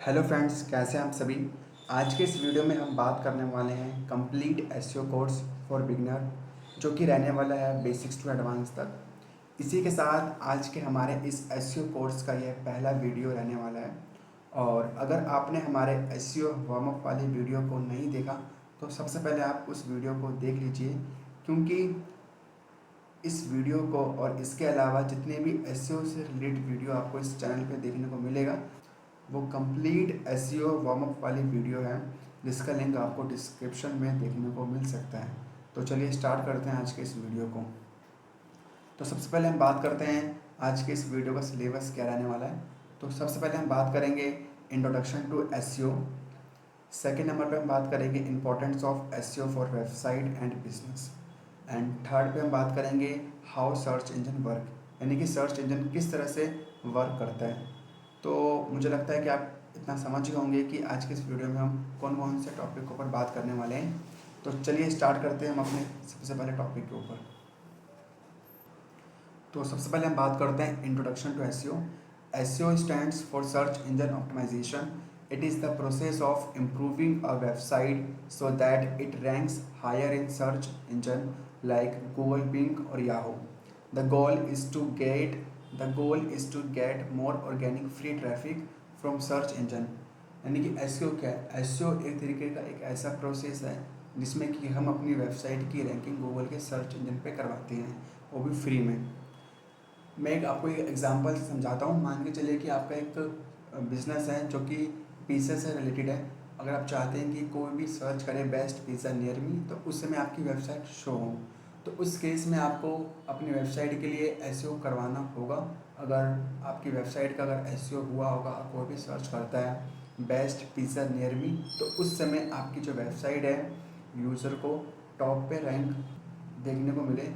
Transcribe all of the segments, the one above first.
Hello friends, कैसे हैं आप सभी। आज के इस वीडियो में हम बात करने वाले हैं complete SEO course for beginner, जो कि रहने वाला है बेसिक्स टू एडवांस तक। इसी के साथ आज के हमारे इस एसईओ कोर्स का यह पहला वीडियो रहने वाला है। और अगर आपने हमारे एसईओ वार्म अप वाली वीडियो को नहीं देखा तो सबसे पहले आप उस वीडियो को देख लीजिए, क्योंकि इस वीडियो को और इसके अलावा जितने भी एसईओ से रिलेटेड वीडियो आपको इस चैनल पे देखने को मिलेगा वो कंप्लीट एसईओ वार्म अप वाली वीडियो है, जिसका लिंक आपको डिस्क्रिप्शन में देखने को मिल सकता है। तो चलिए स्टार्ट करते हैं आज के इस वीडियो को। तो सबसे पहले हम बात करते हैं आज के इस वीडियो का सिलेबस क्या रहने वाला है। तो सबसे पहले हम बात करेंगे इंट्रोडक्शन टू एसईओ। सेकेंड नंबर पे हम बात करेंगे importance of SEO for website and business. And third पे हम बात करेंगे हाउ सर्च इंजन वर्क, यानी कि सर्च इंजन किस तरह से वर्क करता है। तो मुझे लगता है कि आप इतना समझ गए होंगे कि आज के इस वीडियो में हम कौन कौन से टॉपिक के ऊपर बात करने वाले हैं। तो चलिए स्टार्ट करते हैं हम अपने सबसे पहले टॉपिक के ऊपर। तो सबसे पहले हम बात करते हैं introduction to SEO. SEO stands for search engine optimisation. It is the process of improving a website so that it ranks higher in search engine like Google, Bing और Yahoo. The goal is to get the goal is to get more organic free traffic from search engine. यानी कि SEO क्या है? SEO एक तरीके का एक ऐसा प्रोसेस है जिसमें कि हम अपनी वेबसाइट की रैंकिंग गूगल के सर्च इंजन पे करवाते हैं, वो भी फ्री में। मैं आपको एक एग्जांपल से समझाता हूँ। मान के चलिए कि आपका एक बिजनेस है जो कि पिज़्ज़ा से रिलेटेड है। अगर आप चाहते हैं कि कोई भी सर्च करे बेस्ट पिज़्ज़ा नियर मी, तो उस समय आपकी वेबसाइट शो हो, तो उस केस में आपको अपनी वेबसाइट के लिए एसईओ करवाना होगा। अगर आपकी वेबसाइट का अगर एसईओ हुआ होगा, कोई भी सर्च करता है बेस्ट पिज़्ज़ा नियर मी, तो उस समय आपकी जो वेबसाइट है यूज़र को टॉप पे रैंक देखने को मिले।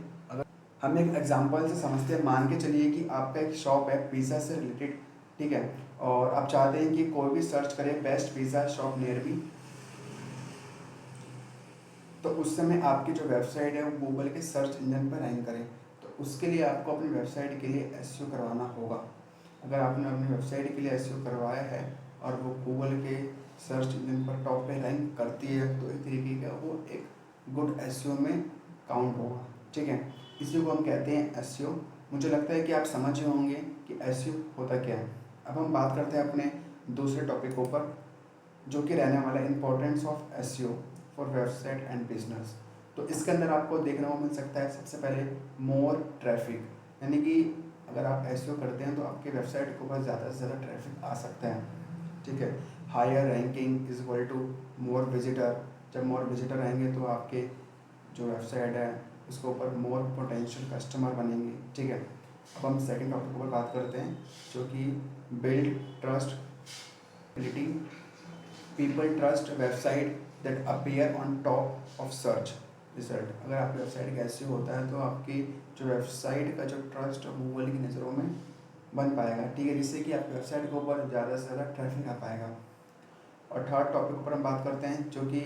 हम एक एग्जांपल से समझते हैं। मान के चलिए कि आपका एक शॉप है पिज़्ज़ा से रिलेटेड, ठीक है, और आप चाहते हैं कि कोई भी सर्च करे best pizza shop near me, तो उस समय आपकी जो वेबसाइट है वो गूगल के सर्च इंजन पर रैंक करे। तो उसके लिए आपको अपनी वेबसाइट के लिए एसईओ करवाना होगा। अगर आपने अपनी वेबसाइट के लिए एसईओ करवाया है और वो गूगल के सर्च इंजन पर टॉप पे रैंक करती है, तो एक तरीके का वो एक गुड एसईओ में काउंट होगा, ठीक है। इसी को हम कहते हैं एसईओ। मुझे लगता है कि आप समझ गए होंगे कि एसईओ होता क्या है। अब हम बात करते हैं अपने दूसरे टॉपिक ऊपर, जो कि रहने वाला है importance of SEO for website and business. तो इसके अंदर आपको देखने को मिल सकता है सबसे पहले मोर ट्रैफिक, यानी कि अगर आप एसईओ करते हैं तो आपकी वेबसाइट के ऊपर ज़्यादा से ज़्यादा ट्रैफिक आ सकता है, ठीक है। Higher ranking is equal to more visitor. जब मोर विजिटर आएंगे तो आपके जो वेबसाइट है उसके ऊपर मोर पोटेंशियल कस्टमर बनेंगे, ठीक है। अब हम सेकंड टॉपिक के ऊपर बात करते हैं, जो कि build trust ability. People trust website that appear on top of search result. अगर आपकी वेबसाइट कैसे होता है तो आपकी जो वेबसाइट का जो ट्रस्ट गूगल की नज़रों में बन पाएगा, ठीक है, जिससे कि आपकी वेबसाइट के ऊपर ज़्यादा से ज़्यादा ट्रैफिक आ पाएगा। और थर्ड टॉपिक पर हम बात करते हैं, जो कि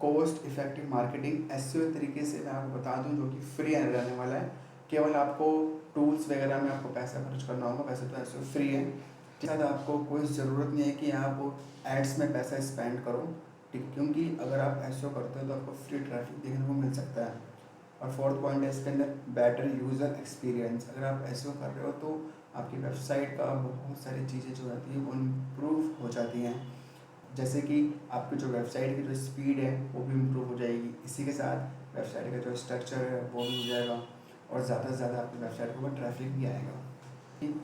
कॉस्ट इफेक्टिव मार्केटिंग। एसईओ तरीके से मैं आपको बता दूं जो कि फ्री रहने वाला है। केवल आपको टूल्स वगैरह में आपको पैसा खर्च करना होगा, वैसे तो एसईओ फ्री है। शायद आपको कोई ज़रूरत नहीं है कि आप एड्स में पैसा स्पेंड करो, ठीक, क्योंकि अगर आप एसईओ करते हो तो आपको फ्री ट्रैफिक देखने को मिल सकता है। और फोर्थ पॉइंट है इसके अंदर बेटर यूज़र एक्सपीरियंस। अगर आप एसईओ कर रहे हो तो आपकी वेबसाइट का बहुत सारी चीज़ें जो रहती हैं वो इम्प्रूव हो जाती हैं, जैसे कि आपकी जो वेबसाइट की जो स्पीड है वो भी इम्प्रूव हो जाएगी। इसी के साथ वेबसाइट का जो स्ट्रक्चर है वो भी हो जाएगा और ज़्यादा से ज़्यादा आपकी वेबसाइट के ऊपर ट्रैफिक भी आएगा।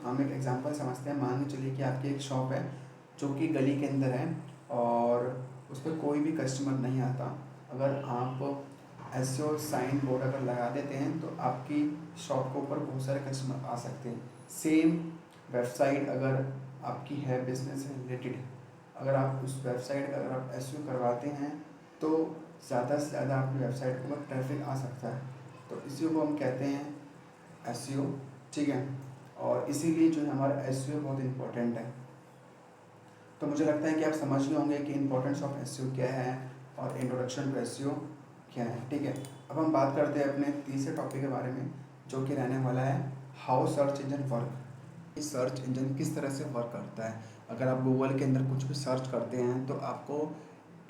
हम एक एग्जांपल समझते हैं। मान के चलिए कि आपकी एक शॉप है जो कि गली के अंदर है और उस पर कोई भी कस्टमर नहीं आता। अगर आप एसईओ साइन बोर्ड अगर लगा देते हैं तो आपकी शॉप के ऊपर बहुत सारे कस्टमर आ सकते हैं। सेम वेबसाइट अगर आपकी है बिजनेस से रिलेटेड, अगर आप उस वेबसाइट का अगर आप एसईओ करवाते हैं तो ज़्यादा से ज़्यादा आपकी वेबसाइट के ऊपर ट्रैफिक आ सकता है। तो इसी को हम कहते हैं एसईओ, ठीक है। और इसीलिए जो है हमारा एसईओ बहुत इम्पोर्टेंट है। तो मुझे लगता है कि आप समझ गए होंगे कि इंपॉर्टेंस ऑफ एसईओ क्या है और इंट्रोडक्शन टू एसईओ क्या है, ठीक है। अब हम बात करते हैं अपने तीसरे टॉपिक के बारे में, जो कि रहने वाला है how search engine work. Search engine किस तरह से वर्क करता है। अगर आप गूगल के अंदर कुछ भी सर्च करते हैं तो आपको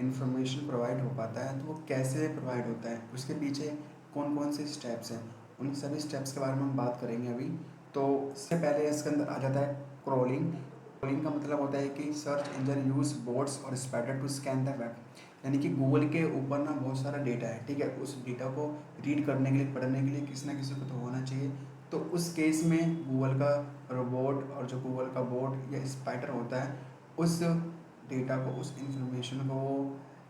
इन्फॉर्मेशन प्रोवाइड हो पाता है। तो वो कैसे प्रोवाइड होता है, उसके पीछे कौन कौन से स्टेप्स हैं, उन सभी स्टेप्स के बारे में हम बात करेंगे अभी। तो इससे पहले इसके अंदर आ जाता है क्रॉलिंग। क्रॉलिंग का मतलब होता है कि सर्च इंजन यूज बोट्स और spider to scan the web. यानी कि गूगल के ऊपर ना बहुत सारा डेटा है, ठीक है, उस डेटा को रीड करने के लिए, पढ़ने के लिए किसी ना किसी को तो होना चाहिए। तो उस केस में गूगल का रोबोट और जो गूगल का बोट या स्पाइडर होता है उस डेटा को, उस इंफॉर्मेशन को वो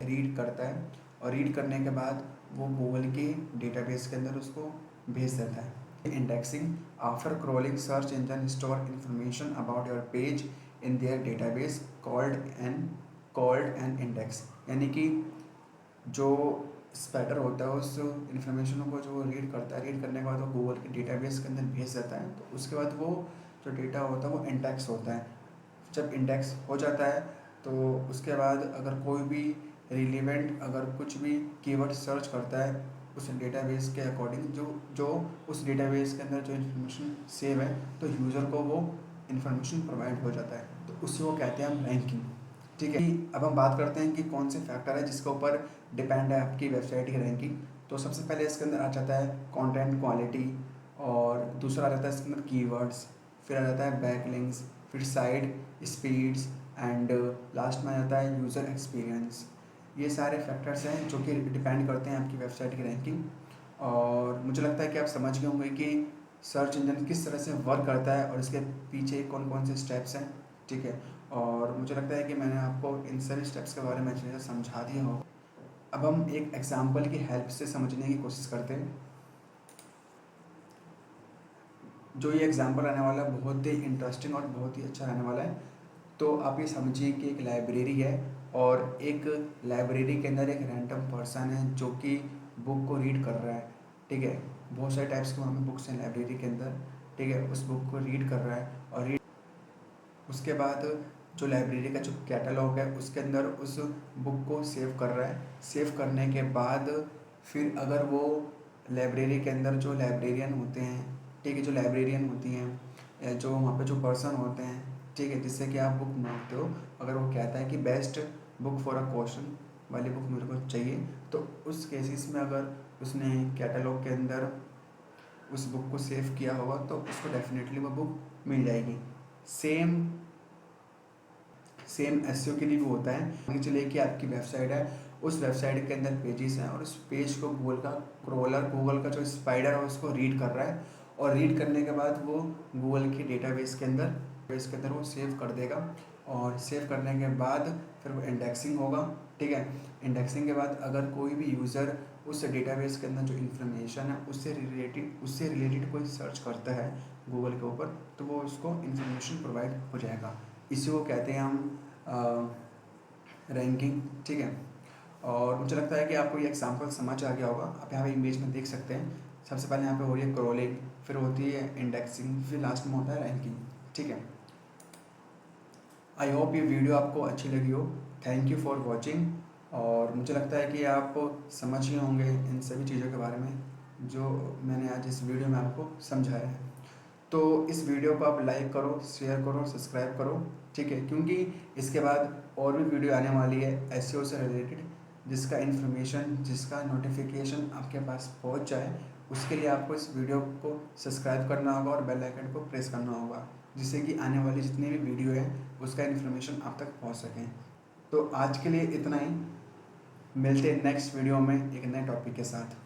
रीड करता है, और रीड करने के बाद वो गूगल के डेटाबेस के अंदर उसको भेज देता है। Indexing, after crawling search engine store information about your page in their database called an index. यानी कि जो स्पाइडर होता है उस इंफॉर्मेशन को जो रीड करता है, रीड करने के बाद वो गूगल के डेटाबेस के अंदर भेज देता है। तो उसके बाद वो जो डेटा होता है वो इंडेक्स होता है। जब इंडेक्स हो जाता है तो उसके बाद अगर कोई भी रिलेवेंट, अगर कुछ भी कीवर्ड सर्च करता है उस डेटाबेस के अकॉर्डिंग, जो जो उस डेटाबेस के अंदर जो इन्फॉर्मेशन सेव है, तो यूज़र को वो इन्फॉर्मेशन प्रोवाइड हो जाता है। तो उससे वो कहते हैं हम रैंकिंग। ठीक है, अब हम बात करते हैं कि कौन से फैक्टर है जिसके ऊपर डिपेंड है आपकी वेबसाइट की रैंकिंग। तो सबसे पहले इसके अंदर आ जाता है कंटेंट क्वालिटी, और दूसरा आ जाता है इसके अंदर कीवर्ड्स, फिर आ जाता है बैकलिंक्स, फिर साइट स्पीड्स, एंड लास्ट में आ जाता है यूज़र एक्सपीरियंस। ये सारे फैक्टर्स हैं जो कि डिपेंड करते हैं आपकी वेबसाइट की रैंकिंग। और मुझे लगता है कि आप समझ गए होंगे कि सर्च इंजन किस तरह से वर्क करता है और इसके पीछे कौन कौन से स्टेप्स हैं। ठीक है, और मुझे लगता है कि मैंने आपको इन सभी स्टेप्स के बारे में अच्छे से समझा दिया हो। अब हम एक एग्जाम्पल की हेल्प से समझने की कोशिश करते हैं। जो ये एग्जाम्पल रहने वाला है बहुत ही इंटरेस्टिंग और बहुत ही अच्छा रहने वाला है। तो आप ये समझिए कि एक लाइब्रेरी है, और एक लाइब्रेरी के अंदर एक रैंडम पर्सन है जो कि बुक को रीड कर रहा है। ठीक है, बहुत सारे टाइप्स के वहाँ पे बुक्स हैं लाइब्रेरी के अंदर। ठीक है, उस बुक को रीड कर रहा है, और रीड उसके बाद जो लाइब्रेरी का जो कैटलॉग है उसके अंदर उस बुक को सेव कर रहा है। सेव करने के बाद फिर अगर वो लाइब्रेरी के अंदर जो लाइब्रेरियन होते हैं, ठीक है, जो लाइब्रेरियन होती हैं, या जो वहाँ पे जो पर्सन होते हैं, ठीक है, जिससे कि आप बुक मांगते हो, अगर वो कहता है कि best book for a question वाली बुक मेरे को चाहिए, तो उस केसेस में अगर उसने कैटलॉग के अंदर उस बुक को सेव किया होगा तो उसको डेफिनेटली वो बुक मिल जाएगी। सेम सेम एसईओ के लिए भी होता है। मान के चलिए कि आपकी वेबसाइट है, उस वेबसाइट के अंदर पेजेस हैं, और उस पेज को गूगल का क्रॉलर, गूगल का जो स्पाइडर है उसको रीड कर रहा है, और रीड करने के बाद वो गूगल के डेटाबेस के अंदर वो सेव कर देगा। और सेव करने के बाद फिर वो इंडेक्सिंग होगा। ठीक है, इंडेक्सिंग के बाद अगर कोई भी यूज़र उस डेटाबेस के अंदर जो इन्फॉर्मेशन है उससे रिलेटेड कोई सर्च करता है गूगल के ऊपर, तो वो उसको इन्फॉर्मेशन प्रोवाइड हो जाएगा। इसी को कहते हैं हम रैंकिंग। ठीक है, और मुझे लगता है कि आपको ये एग्जांपल समझ आ गया होगा। आप यहाँ पे इमेज में देख सकते हैं, सबसे पहले यहाँ पे हो रही है क्रॉलिंग, फिर होती है इंडेक्सिंग, फिर लास्ट में होता है रैंकिंग। ठीक है, आई होप ये वीडियो आपको अच्छी लगी हो। Thank you for watching. और मुझे लगता है कि आप समझ ही होंगे इन सभी चीज़ों के बारे में जो मैंने आज इस वीडियो में आपको समझाया है। तो इस वीडियो को आप लाइक करो, शेयर करो, सब्सक्राइब करो। ठीक है, क्योंकि इसके बाद और भी वीडियो आने वाली है एसईओ से रिलेटेड, जिसका नोटिफिकेशन आपके पास पहुंच जाए, उसके लिए आपको इस वीडियो को सब्सक्राइब करना होगा और बेल आइकन को प्रेस करना होगा, जिससे कि आने वाली जितनी भी वीडियो है उसका इन्फॉर्मेशन आप तक पहुंच सकें। तो आज के लिए इतना ही, मिलते हैं नेक्स्ट वीडियो में एक नए टॉपिक के साथ।